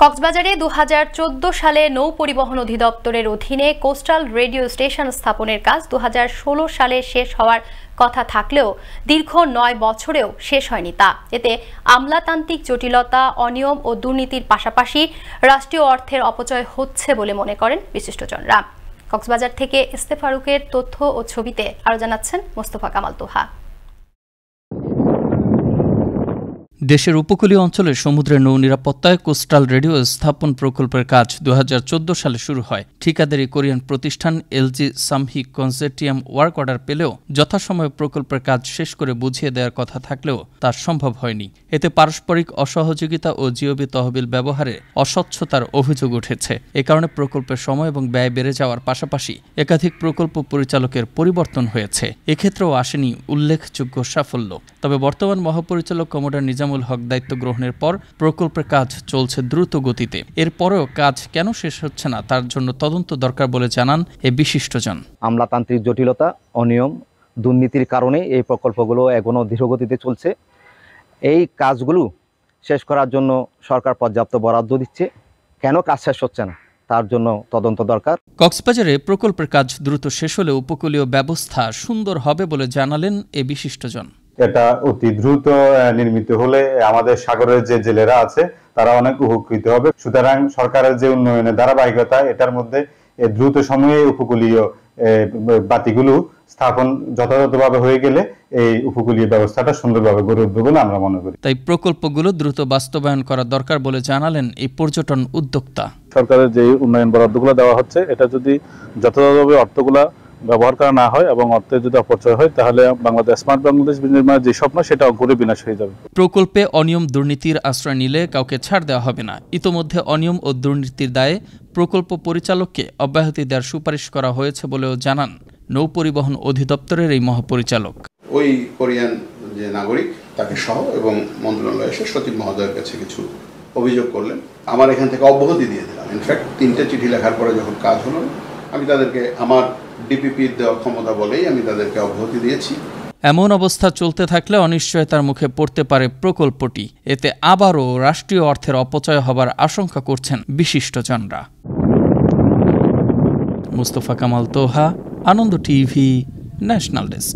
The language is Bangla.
কক্সবাজারে ২০১৪ সালে নৌ পরিবহন অধিদপ্তরের অধীনে কোস্টাল রেডিও স্টেশন স্থাপনের কাজ ২০১৬ সালে শেষ হওয়ার কথা থাকলেও দীর্ঘ ৯ বছরেও শেষ হয়নি তা। এতে আমলাতান্ত্রিক জটিলতা, অনিয়ম ও দুর্নীতির পাশাপাশি রাষ্ট্রীয় অর্থের অপচয় হচ্ছে বলে মনে করেন বিশিষ্টজনরা। কক্সবাজার থেকে ইস্তে ফারুকের তথ্য ও ছবিতে আরও জানাচ্ছেন মোস্তফা কামাল তোহা। দেশের উপকূলীয় অঞ্চলে সমুদ্রের নৌ নিরাপত্তায় কোস্টাল রেডিও স্থাপন প্রকল্পের কাজ ২০১৪ সালে শুরু হয়। ঠিকাদারি কোরিয়ান প্রতিষ্ঠান এলজি সামহি কনসোর্টিয়াম ওয়ার্ক অর্ডার পেলেও যথাসময়ে প্রকল্পের কাজ শেষ করে বুঝিয়ে দেওয়ার কথা থাকলেও তা সম্ভব হয়নি। এতে পারস্পরিক অসহযোগিতা ও জিওবি তহবিল ব্যবহারে অস্বচ্ছতার অভিযোগ উঠেছে। এ কারণে প্রকল্পের সময় এবং ব্যয় বেড়ে যাওয়ার পাশাপাশি একাধিক প্রকল্প পরিচালকের পরিবর্তন হয়েছে। এক্ষেত্রেও আসেনি উল্লেখযোগ্য সাফল্য। তবে বর্তমান মহাপরিচালক কমোডার নিজামুল হক দায়িত্ব গ্রহণের পর প্রকল্পের কাজ চলছে দ্রুত গতিতে। এরপরেও কাজ কেন শেষ হচ্ছে না তার জন্য তদন্ত দরকার বলে জানান এ বিশিষ্টজন। আমলাতান্ত্রিক জটিলতা, অনিয়ম, দুর্নীতির কারণে এই প্রকল্পগুলো এখনো ধীরগতিতে চলছে। এই কাজগুলো শেষ করার জন্য সরকার পর্যাপ্ত বরাদ্দ দিচ্ছে, কেন কাজ শেষ হচ্ছে না তার জন্য তদন্ত দরকার। কক্সবাজারে প্রকল্পের কাজ দ্রুত শেষ হলে উপকূলীয় ব্যবস্থা সুন্দর হবে বলে জানালেন এ বিশিষ্টজন। এটা অতি দ্রুত নির্মিত হলে আমাদের সাগরের যে জেলেরা আছে তারা অনেক উপকৃত হবে। সুতরাং সরকারের যে উন্নয়নের ধারাবাহিকতা, এটার মধ্যে দ্রুত সময়ে উপকূলীয় বাতিগুলো স্থাপন যথাযথভাবে হয়ে গেলে এই উপকূলীয় ব্যবস্থাটা সুন্দরভাবে গড়ে উঠবে বলে আমরা মনে করি। তাই প্রকল্পগুলো দ্রুত বাস্তবায়ন করা দরকার বলে জানালেন এই পর্যটন উদ্যোক্তা। সরকারের যে উন্নয়ন বরাদ্দগুলো দেওয়া হচ্ছে, এটা যদি যথাযথভাবে অর্থগুলো ব্যবহার করা না হয় এবং অর্থের যদি অপচয় হয়, তাহলে বাংলাদেশ স্মার্ট বাংলাদেশ নির্মাণের যে স্বপ্ন সেটা অঙ্কুরে বিনাশ হয়ে যাবে। প্রকল্পে অনিয়ম দুর্নীতির আশ্রয় নিলে কাউকে ছাড় দেওয়া হবে না। ইতোমধ্যে অনিয়ম ও দুর্নীতির দায়ে প্রকল্প পরিচালককে অব্যাহতি দেওয়ার সুপারিশ করা হয়েছে বলেও জানান নৌ পরিবহন অধিদপ্তরের এই মহাপরিচালক। ওই কোরিয়ান যে নাগরিক তাকে সহ এবং মন্ত্রণালয় এসে সচিব মহোদয়ের কাছে কিছু অভিযোগ করলেন, আমার এখান থেকে অব্যাহতি দিয়ে দিলাম। ইনফ্যাক্ট 3টে চিঠি লেখার পরে যখন কাজ হলো, আমি তাদেরকে আমার ডিপিপির দেওয়া ক্ষমতা বলেই আমি তাদেরকে অব্যাহতি দিয়েছি। এমন অবস্থা চলতে থাকলে অনিশ্চয়তার মুখে পড়তে পারে প্রকল্পটি। এতে আবারও রাষ্ট্রীয় অর্থের অপচয় হবার আশঙ্কা করছেন বিশিষ্টজনরা। মোস্তফা কামাল তোহা, আনন্দ টিভি, ন্যাশনাল ডেস্ক।